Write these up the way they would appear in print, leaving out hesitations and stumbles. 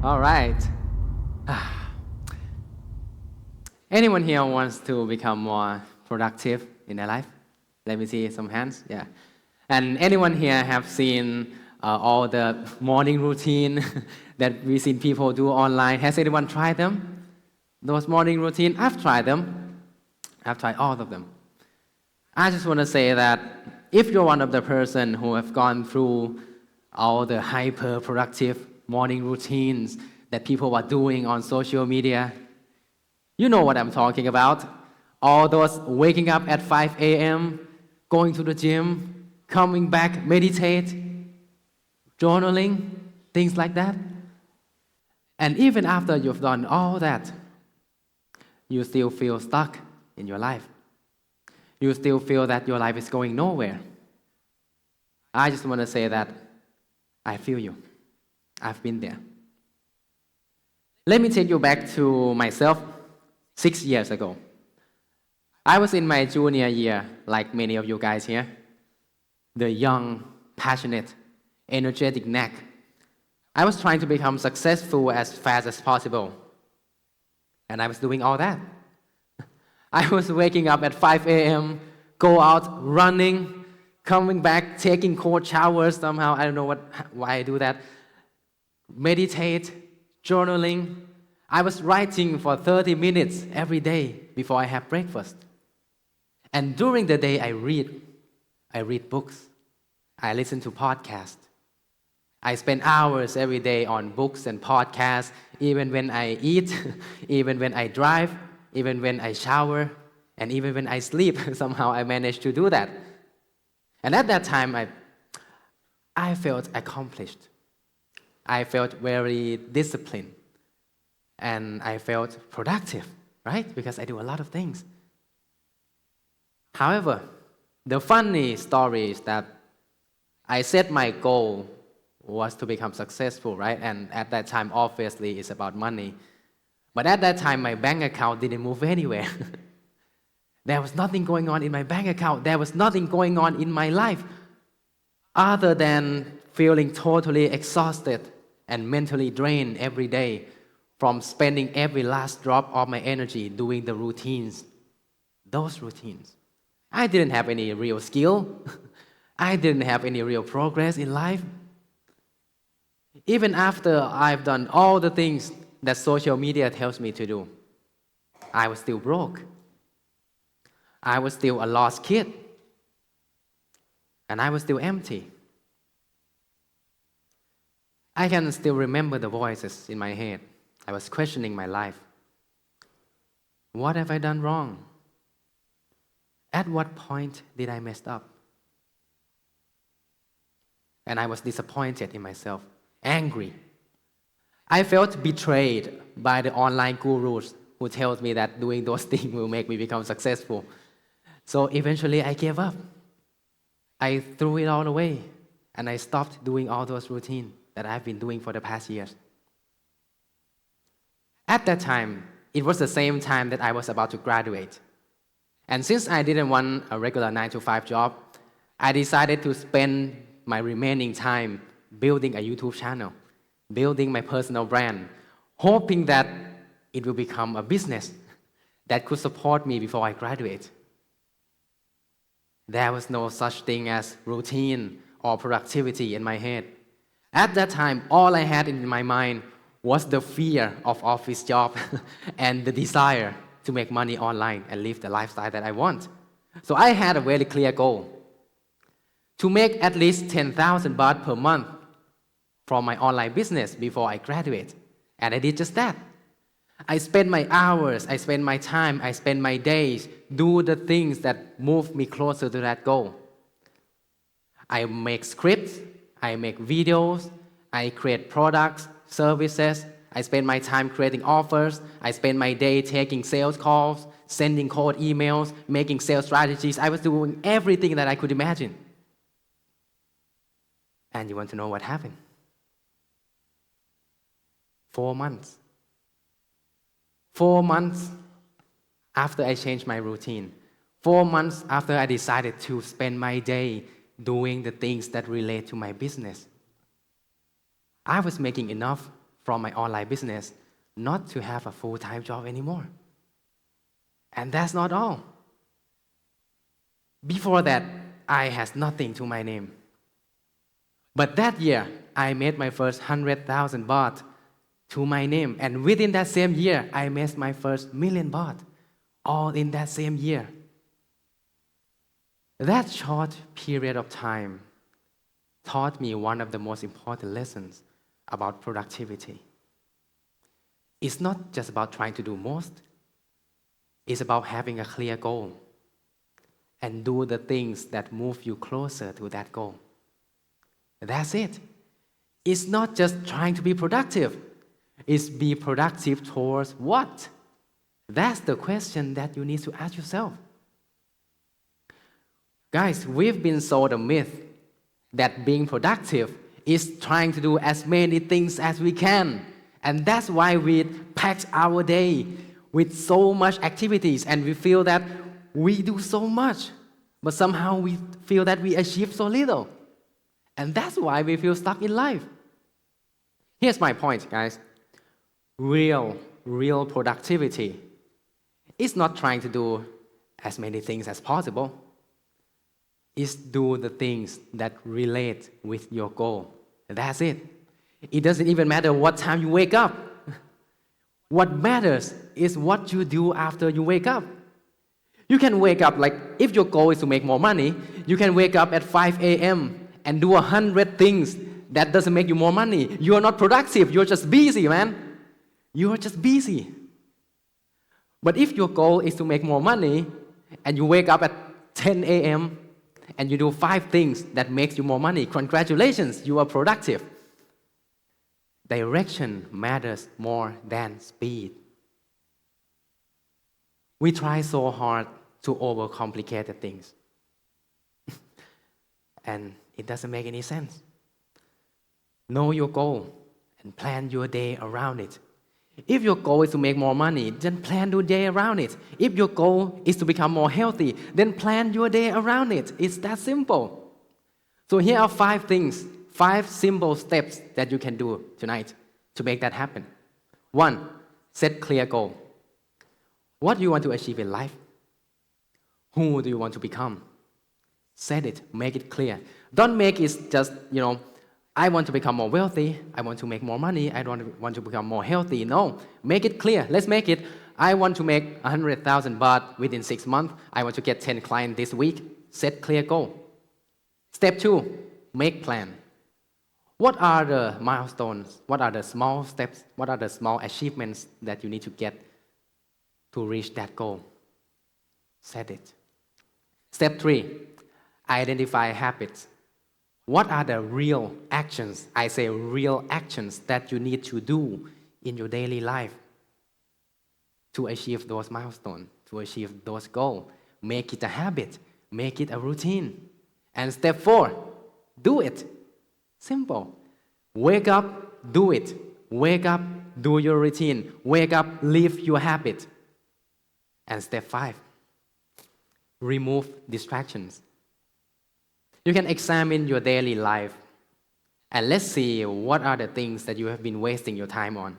All right. Anyone here wants to become more productive in their life? Let me see some hands. Yeah. And anyone here have seen all the morning routine that we seen people do online? Has anyone tried them? Those morning routine, I've tried them. I've tried all of them. I just want to say that if you're one of the person who have gone through all the hyper productive morning routines that people are doing on social media, you know what I'm talking about. All those waking up at 5 a.m., going to the gym, coming back, meditate, journaling, things like that. And even after you've done all that, you still feel stuck in your life. You still feel that your life is going nowhere. I just want to say that I feel you. I've been there. Let me take you back to myself 6 years ago. I was in my junior year, like many of you guys here. The young, passionate, energetic knack. I was trying to become successful as fast as possible. And I was doing all that. I was waking up at 5 a.m., go out running, coming back, taking cold showers somehow. I don't know why I do that. Meditate, journaling. I was writing for 30 minutes every day before I have breakfast. And during the day, I read books. I listen to podcasts. I spend hours every day on books and podcasts, even when I eat, even when I drive, even when I shower, and even when I sleep. Somehow I managed to do that. And at that time, I felt accomplished. I felt very disciplined. And I felt productive, right? Because I do a lot of things. However, the funny story is that I set my goal was to become successful, right? And at that time, obviously, it's about money. But at that time, my bank account didn't move anywhere. There was nothing going on in my bank account. There was nothing going on in my life other than feeling totally exhausted and mentally drained every day from spending every last drop of my energy doing the routines, those routines. I didn't have any real skill. I didn't have any real progress in life. Even after I've done all the things that social media tells me to do, I was still broke. I was still a lost kid. And I was still empty. I can still remember the voices in my head. I was questioning my life. What have I done wrong? At what point did I mess up? And I was disappointed in myself, angry. I felt betrayed by the online gurus who tells me that doing those things will make me become successful. So eventually I gave up. I threw it all away and I stopped doing all those routines that I've been doing for the past years. At that time, it was the same time that I was about to graduate. And since I didn't want a regular 9-to-5 job, I decided to spend my remaining time building a YouTube channel, building my personal brand, hoping that it will become a business that could support me before I graduate. There was no such thing as routine or productivity in my head. At that time, all I had in my mind was the fear of office job and the desire to make money online and live the lifestyle that I want. So I had a very clear goal to make at least 10,000 baht per month from my online business before I graduate. And I did just that. I spent my hours, I spent my time, I spent my days, do the things that move me closer to that goal. I make scripts, I make videos, I create products, services, I spend my time creating offers, I spend my day taking sales calls, sending cold emails, making sales strategies. I was doing everything that I could imagine. And you want to know what happened? 4 months. 4 months after I changed my routine. 4 months after I decided to spend my day doing the things that relate to my business. I was making enough from my online business not to have a full-time job anymore. And that's not all. Before that, I had nothing to my name. But that year, I made my first 100,000 baht to my name. And within that same year, I made my first million baht, all in that same year. That short period of time taught me one of the most important lessons about productivity. It's not just about trying to do most. It's about having a clear goal and do the things that move you closer to that goal. That's it. It's not just trying to be productive. It's be productive towards what? That's the question that you need to ask yourself. Guys, we've been sold a myth that being productive is trying to do as many things as we can. And that's why we pack our day with so much activities and we feel that we do so much, but somehow we feel that we achieve so little. And that's why we feel stuck in life. Here's my point, guys. Real productivity is not trying to do as many things as possible. It's do the things that relate with your goal. That's it. It doesn't even matter what time you wake up. What matters is what you do after you wake up. You can wake up, like, if your goal is to make more money, you can wake up at 5 a.m. and do 100 things that doesn't make you more money. You are not productive. You're just busy, man. You are just busy. But if your goal is to make more money and you wake up at 10 a.m. and you do 5 things that makes you more money, congratulations, you are productive. Direction matters more than speed. We try so hard to overcomplicate the things. And it doesn't make any sense. Know your goal and plan your day around it. If your goal is to make more money, then plan your day around it. If your goal is to become more healthy, then plan your day around it. It's that simple. So here are 5 things, 5 simple steps that you can do tonight to make that happen. 1, set clear goal. What do you want to achieve in life? Who do you want to become? Set it, make it clear. Don't make it just, I want to become more wealthy, I want to make more money, I don't want to become more healthy. No, make it clear. Let's make it, I want to make 100,000 baht within 6 months. I want to get 10 clients this week. Set clear goal. Step 2, make plan. What are the milestones? What are the small steps? What are the small achievements that you need to get to reach that goal? Set it. Step 3, identify habits. What are the real actions, I say real actions, that you need to do in your daily life to achieve those milestones, to achieve those goals? Make it a habit, make it a routine. And step 4, do it. Simple. Wake up, do it. Wake up, do your routine. Wake up, live your habit. And step 5, remove distractions. You can examine your daily life and let's see what are the things that you have been wasting your time on.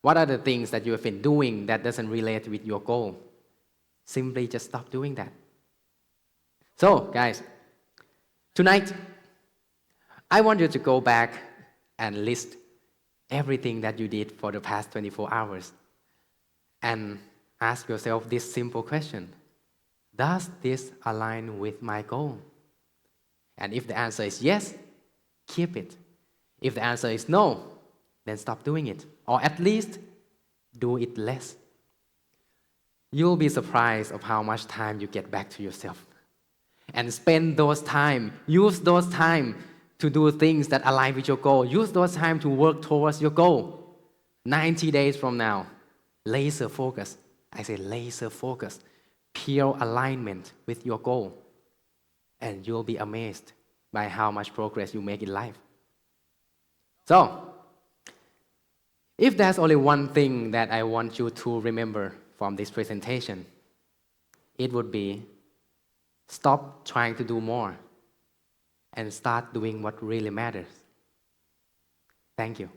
What are the things that you have been doing that doesn't relate with your goal? Simply just stop doing that. So, guys, tonight, I want you to go back and list everything that you did for the past 24 hours and ask yourself this simple question. Does this align with my goal? And if the answer is yes, keep it. If the answer is no, then stop doing it. Or at least do it less. You'll be surprised of how much time you get back to yourself. And spend those time, use those time to do things that align with your goal. Use those time to work towards your goal. 90 days from now, laser focus. I say laser focus. Pure alignment with your goal. And you'll be amazed by how much progress you make in life. So, if there's only one thing that I want you to remember from this presentation, it would be stop trying to do more and start doing what really matters. Thank you.